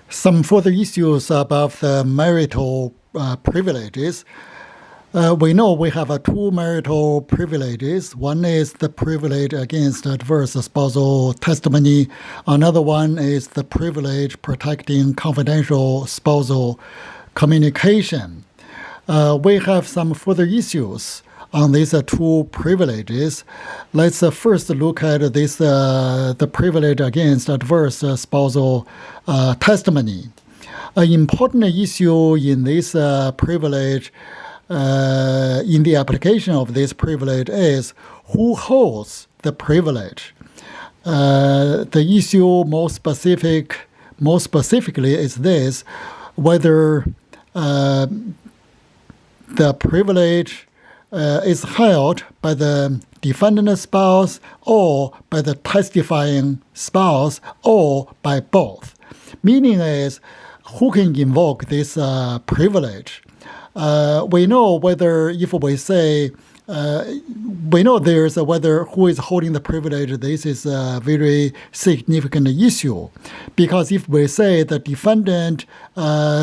Some further issues about the marital privileges. We know we have two marital privileges. One is the privilege against adverse spousal testimony. Another one is the privilege protecting confidential spousal communication. We have some further issues on these two privileges. Let's first look at this the privilege against adverse spousal testimony. An important issue in this privilege, in the application of this privilege, is who holds the privilege. The issue most specifically is this: whether the privilege is held by the defendant spouse or by the testifying spouse or by both. Meaning is, who can invoke this privilege? We know whether, if we say, we know there's whether who is holding the privilege. This is a very significant issue, because if we say the defendant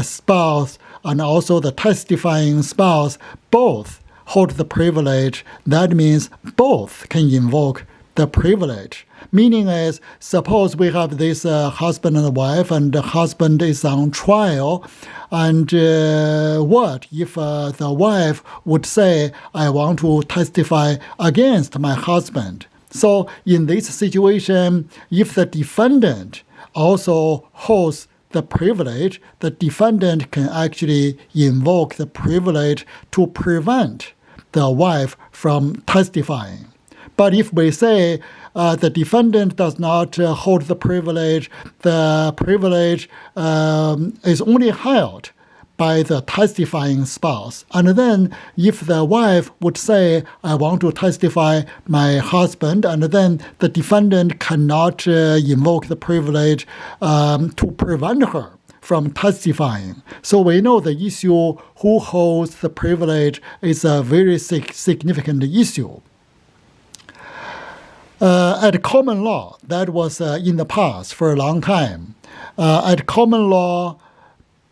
spouse and also the testifying spouse both hold the privilege, that means both can invoke the privilege. Meaning is, suppose we have this husband and wife, and the husband is on trial, and what if the wife would say, I want to testify against my husband? So in this situation, if the defendant also holds the privilege, the defendant can actually invoke the privilege to prevent the wife from testifying. But if we say the defendant does not hold the privilege is only held by the testifying spouse. And then if the wife would say, I want to testify my husband, and then the defendant cannot invoke the privilege to prevent her from testifying. So we know the issue who holds the privilege is a very significant issue. At common law, that was in the past for a long time. At common law,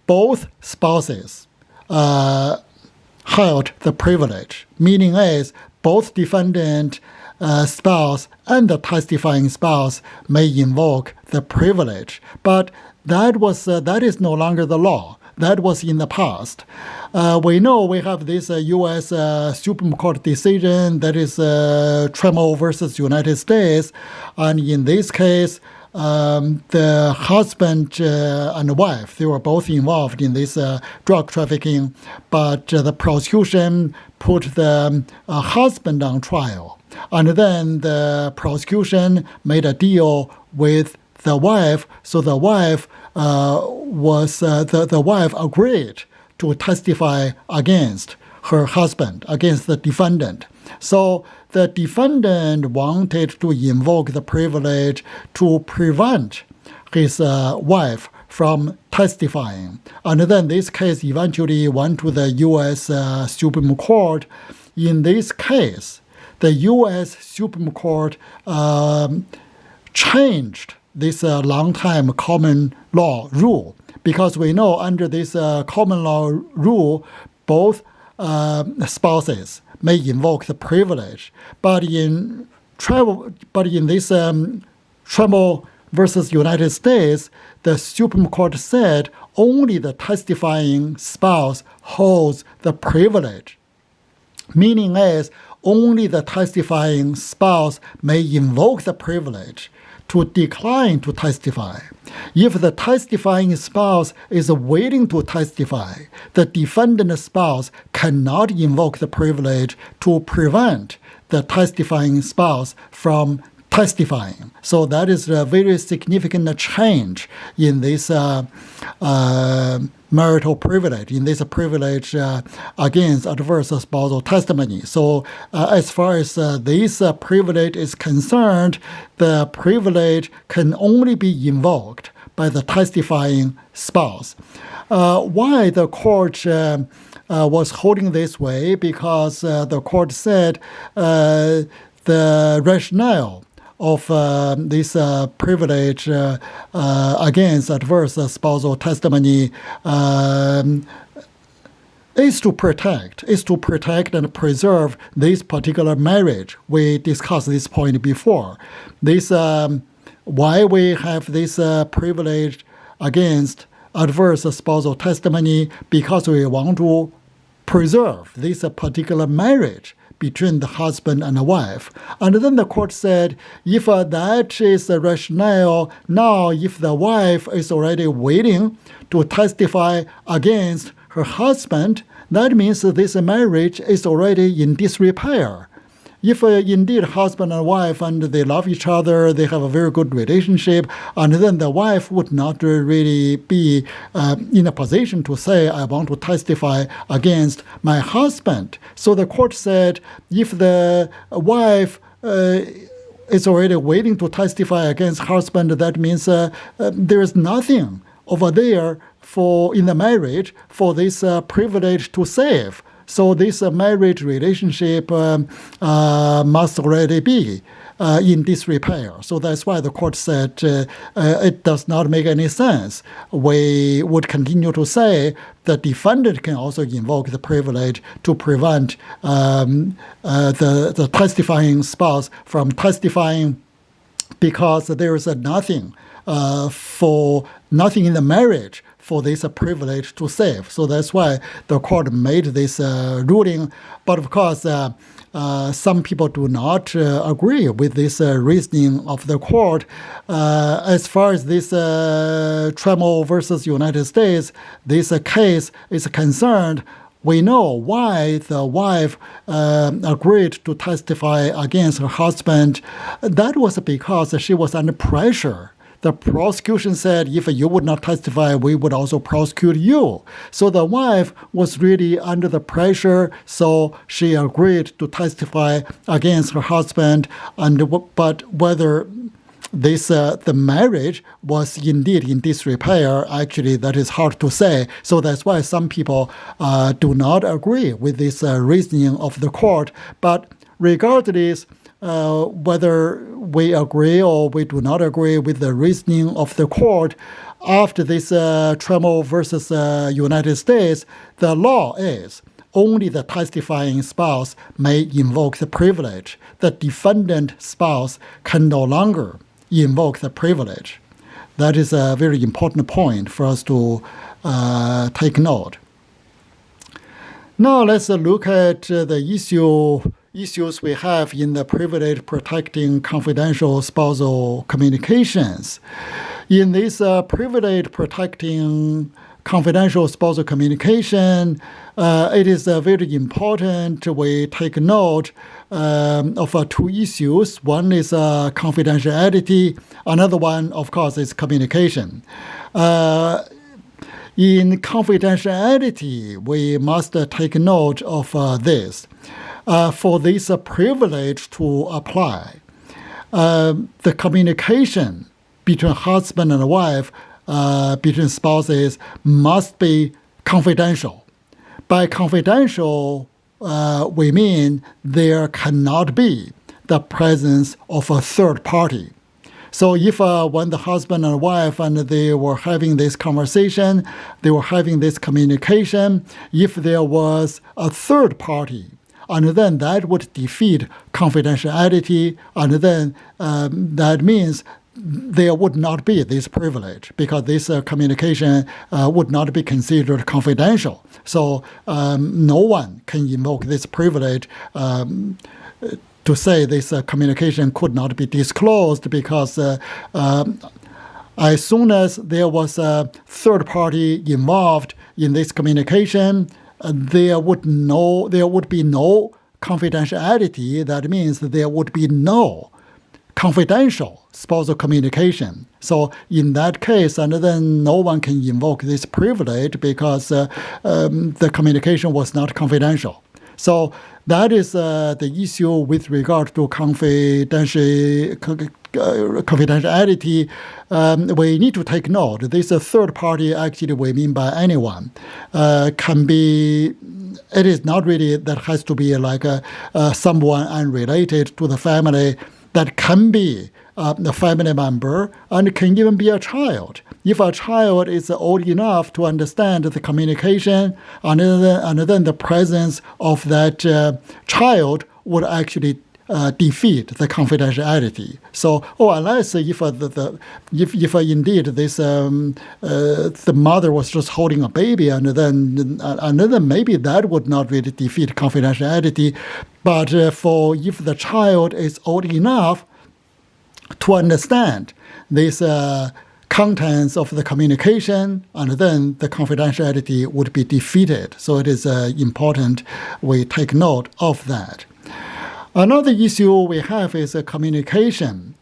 both spouses held the privilege, meaning is both defendant spouse and the testifying spouse may invoke the privilege. But that is no longer the law. That was in the past. We know we have this U.S. Supreme Court decision, that is Trammell versus United States. And in this case, the husband and wife, they were both involved in this drug trafficking, but the prosecution put the husband on trial. And then the prosecution made a deal with the wife, so the wife the wife agreed to testify against her husband, against the defendant. So the defendant wanted to invoke the privilege to prevent his wife from testifying. And then this case eventually went to the U.S. Supreme Court. In this case, the U.S. Supreme Court changed this long-time common law rule, because we know under this common law rule, both spouses may invoke the privilege. But in this Trammell versus United States, the Supreme Court said only the testifying spouse holds the privilege. Meaning is, only the testifying spouse may invoke the privilege to decline to testify. If the testifying spouse is willing to testify, the defendant spouse cannot invoke the privilege to prevent the testifying spouse from testifying. So that is a very significant change in this marital privilege, in this privilege against adverse spousal testimony. So as far as this privilege is concerned, the privilege can only be invoked by the testifying spouse. Why the court was holding this way? Because the court said the rationale of this privilege against adverse spousal testimony is to protect and preserve this particular marriage. We discussed this point before. This why we have this privilege against adverse spousal testimony, because we want to preserve this particular marriage between the husband and the wife. And then the court said, if that is the rationale, now if the wife is already waiting to testify against her husband, that means this marriage is already in disrepair. If indeed husband and wife and they love each other, they have a very good relationship, and then the wife would not really be in a position to say, I want to testify against my husband. So the court said, if the wife is already waiting to testify against husband, that means there is nothing over there in the marriage for this privilege to save. So this marriage relationship must already be in disrepair. So that's why the court said it does not make any sense. We would continue to say the defendant can also invoke the privilege to prevent the testifying spouse from testifying, because there is nothing in the marriage for this privilege to save. So that's why the court made this ruling. But of course, some people do not agree with this reasoning of the court. As far as this Trammell versus United States, this case is concerned, we know why the wife agreed to testify against her husband. That was because she was under pressure. The prosecution said, if you would not testify, we would also prosecute you. So the wife was really under the pressure, so she agreed to testify against her husband. But whether the marriage was indeed in disrepair, actually that is hard to say. So that's why some people do not agree with this reasoning of the court. But regardless, whether we agree or we do not agree with the reasoning of the court, after this Trammell versus United States, the law is only the testifying spouse may invoke the privilege. The defendant spouse can no longer invoke the privilege. That is a very important point for us to take note. Now let's look at the issues we have in the privilege protecting confidential spousal communications. In this privilege protecting confidential spousal communication, it is very important we take note of two issues. One is confidentiality. Another one, of course, is communication. In confidentiality, we must take note of this. For this privilege to apply, the communication between husband and wife, between spouses, must be confidential. By confidential, we mean there cannot be the presence of a third party. So if when the husband and wife and they were having this conversation, they were having this communication, if there was a third party, and then that would defeat confidentiality, and then that means there would not be this privilege, because this communication would not be considered confidential. So no one can invoke this privilege to say this communication could not be disclosed, because as soon as there was a third party involved in this communication, there would be no confidentiality. That means there would be no confidential spousal communication. So in that case, and then no one can invoke this privilege, because the communication was not confidential. So that is the issue with regard to confidentiality. We need to take note. This third party, actually we mean by anyone, can be, it is not really that has to be like someone unrelated to the family. that can be a family member and can even be a child. If a child is old enough to understand the communication, and then the presence of that child would actually defeat the confidentiality. So, unless if indeed this the mother was just holding a baby, and then maybe that would not really defeat confidentiality. But if the child is old enough to understand these contents of the communication, and then the confidentiality would be defeated. So it is important we take note of that. Another issue we have is communication.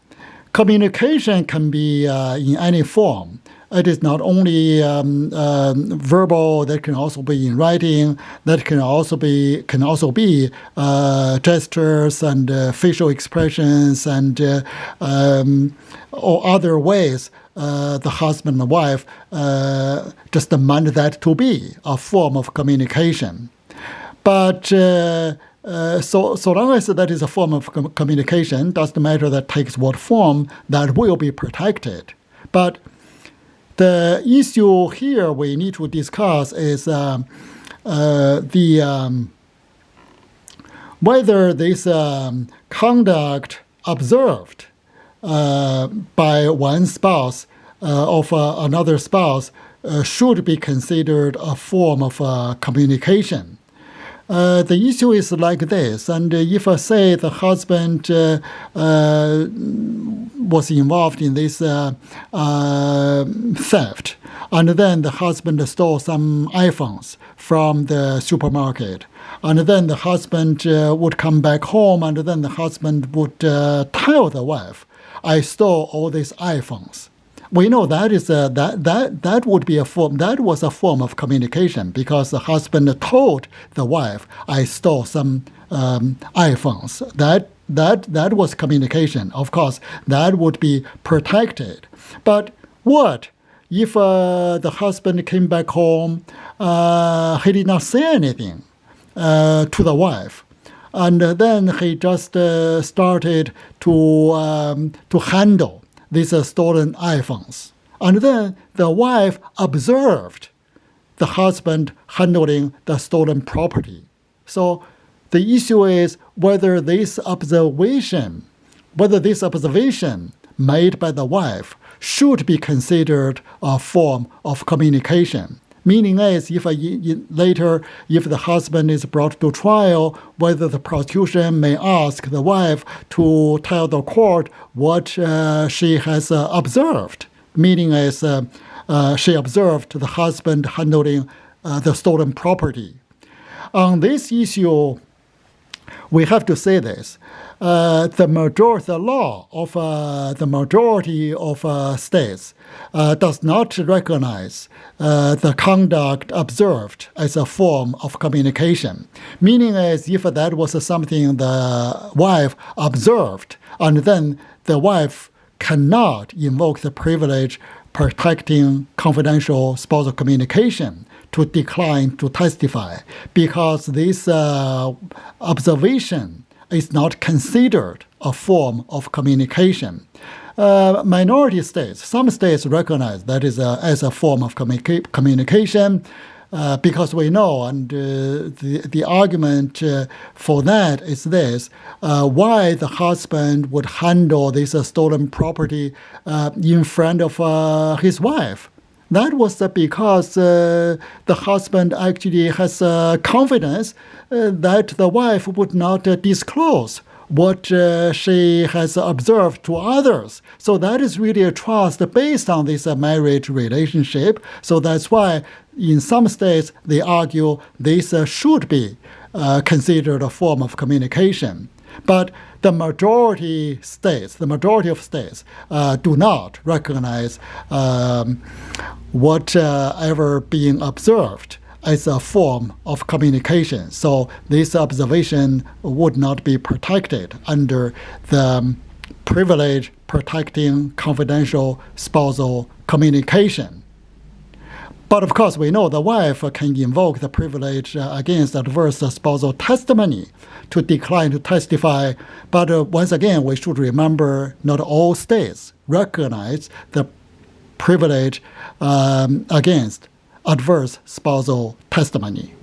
Communication can be in any form. It is not only verbal, that can also be in writing, that can also be gestures and facial expressions and or other ways the husband and wife just demand that to be a form of communication. But so long as that is a form of communication, doesn't matter that takes what form, that will be protected. But the issue here we need to discuss is whether this conduct observed by one spouse of another spouse should be considered a form of communication. The issue is like this, and if say the husband was involved in this theft, and then the husband stole some iPhones from the supermarket, and then the husband would come back home, and then the husband would tell the wife, "I stole all these iPhones." We know that is that would be a form. That was a form of communication, because the husband told the wife, "I stole some iPhones." That was communication. Of course, that would be protected. But what if the husband came back home? He did not say anything to the wife, and then he just started to handle these stolen iPhones. And then the wife observed the husband handling the stolen property. So the issue is whether this observation made by the wife should be considered a form of communication. Meaning is, if later, if the husband is brought to trial, whether the prosecution may ask the wife to tell the court what she has observed. Meaning is, she observed the husband handling the stolen property. On this issue, we have to say this. The law of the majority of states does not recognize the conduct observed as a form of communication. Meaning is, if that was something the wife observed, and then the wife cannot invoke the privilege protecting confidential spousal communication to decline to testify, because this observation is not considered a form of communication. Minority states, some states recognize that is as a form of communication, because we know, and the argument for that is this, why the husband would handle this stolen property in front of his wife. That was because the husband actually has confidence that the wife would not disclose what she has observed to others. So that is really a trust based on this marriage relationship. So that's why in some states they argue this should be considered a form of communication. But the majority of states do not recognize whatever being observed as a form of communication. So this observation would not be protected under the privilege protecting confidential spousal communication. But of course, we know the wife can invoke the privilege against adverse spousal testimony to decline to testify. But once again, we should remember not all states recognize the privilege against adverse spousal testimony.